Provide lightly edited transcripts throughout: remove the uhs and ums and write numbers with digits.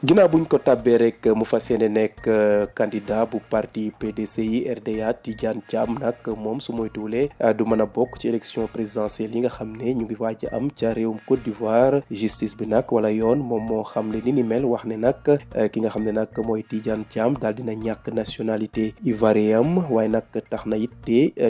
ginnaaw buñ ko tàbbee rek mu fas yéene nekk candidat bu parti PDCI RDA Tidiane Thiam nag moom su moytuwulee du mën a bokk ci élection présidentielle yi nga xam ne ñu ngi waaj a am ca réewum Côte d'Ivoire justice bi nag wala yoon moom moo xam le ni mel wax ne nag ki nga xam ne nag mooy Tidiane Thiam daal dina ñàkk nationalité ivoirienne waaye nag tax na it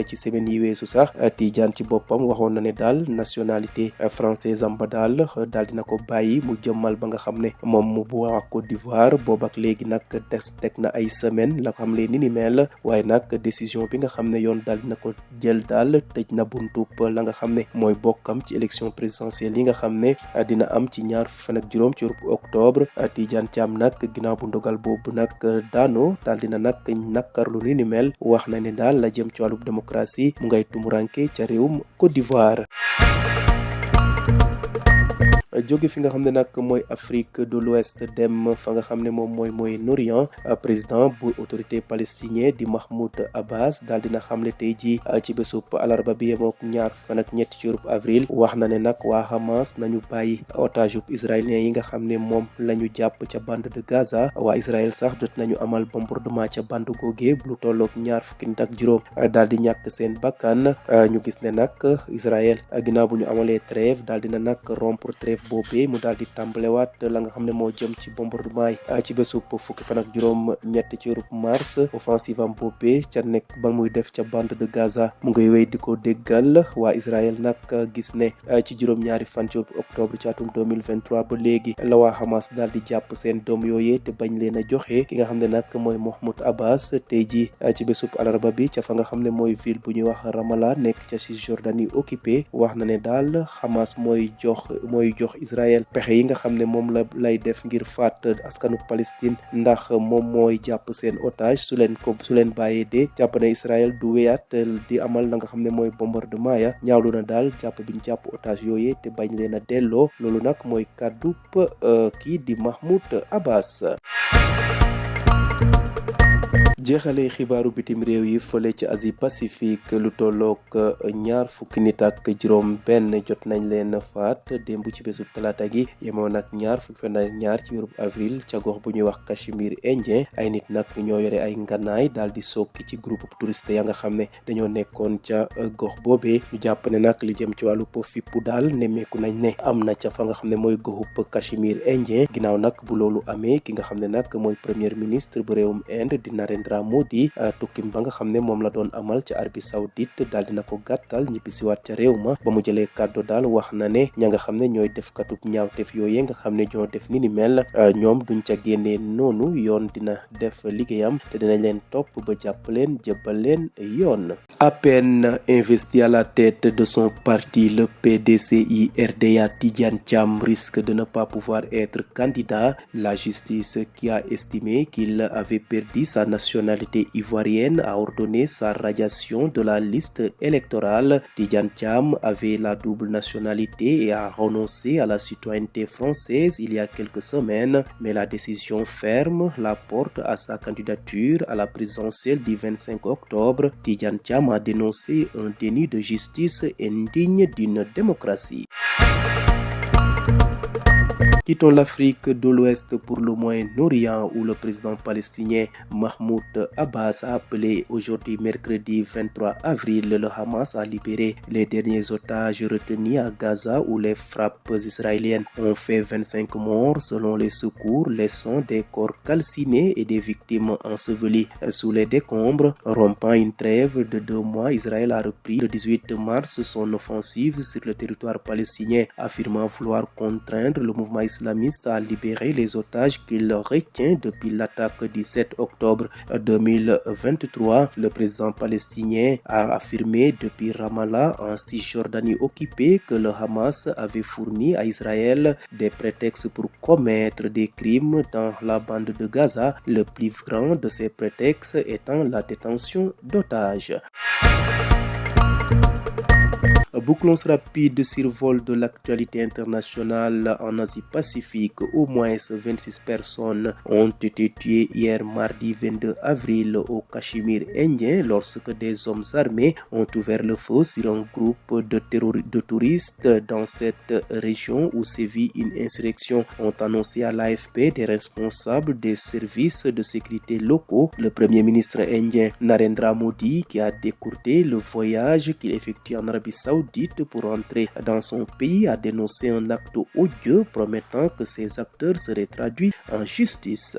ci semaine yi weesu sax Tidiane ci boppam waxoon na ne daal nationalité française am ba daal dina ko bàyyi mu jëmmal ba nga xam ne moom mu bu Côte d'Ivoire boobu ak léegi nag teg na ay semaine la xam le ni mel waaye nag décision bi nga xam ne yoon daal dina ko jël daal tëj na buntub la nga xam ne mooy bokkam ci élection présidentielle yi nga xam ne dina am ci ñaar fan ak juróom ci octobre. Tidiane Thiam nag ginnaaw bu ndogal boobu nag daano daal dina nag nakkarlu ni mel wax na ne daal la jëm ci wàllub démocratie mu ngay tumuranke ca réewum Côte d'Ivoire. jóge fi nga xam ne nag mooy Afrique de l'Ouest dem fa nga xam ne moom mooy Moyen-Orient président bu autorité palestinien di Mahmoud Abbas daal dina xamle tey jii ci bésub alarba bi yemook ñaar fan ak ñetti ci avril wax na ne nag waa Hamas nañu bàyyi otage israélien yi nga xam ne moom la ñu jàpp ca bande de Gaza waa Israël sax jot nañu amal bombardement ca bande googe lu tollook ñaar fukki nit ak juróom daal di ñàkk seen bakkan ñu gis ne nag Israël ginnaaw bu ñu amalee trêve daal dina nag rompre trêve boobee mu daal di tàmbalewaat la nga xam ne moo jëm ci bombardement yi ci bésub fukki fan ak juróom ñett ci mars offensive am boobee ca nekk ba muy def ca bande de Gaza mu ngay wéy di ko déggal waa Israël nag gis ne ci juróom-ñaari fan ci octobre ci atum 2023 ba léegi la waa Hamas daal di jàpp seen doom yooyee te bañ leen a joxe ki nga xam ne nag mooy Mahmoud Abbas tey ji ci bésub alarba bi ca fa nga xam ne mooy ville bu ñuy wax Ramallah nekk ca Cisjordanie occupé wax na ne daal Hamas mooy jox Israël pexe yi nga xam ne moom lay def ngir faat askanu Palestine ndax moom mooy jàpp seen otage su leen bàyyee de jàpp ne Israël du wéyaat di amal la nga xam ne mooy bombardement ya ñaawlu na daal jàpp biñ jàpp otage yooyee te bañ leen a delloo loolu nag mooy kàddu kii di Mahmoud Abbas. jeexale xibaaru bitim réew yi fële ci Asie Pacifique lu tollook ñaar fukki nit ak juróom benn jot nañ leen faat démb ci bésub talaata gi yemoon ak ñaar fukki fan ak ñaar ci weeru avril ca gox bu ñuy wax Cachemire indien ay nit nag ñoo yore ay nganaay daal di sokki ci groupe touriste ya nga xam ne dañoo nekkoon ca gox boobee ñu jàpp ne nag li jëm ci wàllu fippu daal nemmeeku nañ ne am na ca fa nga xam ne mooy goxub Cachemire indien ginnaaw nag bu loolu amee ki nga xam ne nag mooy premier ministre bu réewum Inde di Narendra Modi tukkim ba nga xam ne moom la doon amal ca Arabie Saoudite daal dina ko gàttal ñibbisiwaat ca réew ma ba mu jëlee kàddu daal wax na ne ña nga xam ne ñooy def katub ñaawteef yooyee nga xam ne ñoo def ni mel ñoom duñ ca génnee noonu yoon dina def liggéeyam te dinañ leen topp ba jàpp leen jëbbal leen yoon. À peine investi à la tête de son parti, le PDCI RDA Tidiane Thiam risque de ne pas pouvoir être candidat. La justice qui a estimé qu'il avait perdu sa nationalité ivoirienne a ordonné sa radiation de la liste électorale. Tidiane Thiam avait la double nationalité et a renoncé à la citoyenneté française il y a quelques semaines, mais la décision ferme la porte à sa candidature à la présidentielle du 25 octobre. Tidiane Thiam a dénoncé un déni de justice indigne d'une démocratie. Quittons l'Afrique de l'Ouest pour le Moyen-Orient où le président palestinien Mahmoud Abbas a appelé aujourd'hui mercredi 23 avril le Hamas à libérer les derniers otages retenus à Gaza où les frappes israéliennes ont fait 25 morts selon les secours, laissant des corps calcinés et des victimes ensevelies sous les décombres. Rompant une trêve de 2 mois, Israël a repris le 18 mars son offensive sur le territoire palestinien, affirmant vouloir contraindre le mouvement islamiste à libérer les otages qu'il retient depuis l'attaque du 7 octobre 2023. Le président palestinien a affirmé depuis Ramallah en Cisjordanie occupée que le Hamas avait fourni à Israël des prétextes pour commettre des crimes dans la bande de Gaza, le plus grand de ces prétextes étant la détention d'otages. Bouclons ce rapide survol de l'actualité internationale en Asie-Pacifique. Au moins 26 personnes ont été tuées hier mardi 22 avril au Cachemire indien lorsque des hommes armés ont ouvert le feu sur un groupe de touristes dans cette région où sévit une insurrection, ont annoncé à l'AFP des responsables des services de sécurité locaux. Le premier ministre indien Narendra Modi, qui a décourté le voyage qu'il effectue en Arabie Saoudite pour entrer dans son pays, a dénoncé un acte odieux promettant que ces acteurs seraient traduits en justice.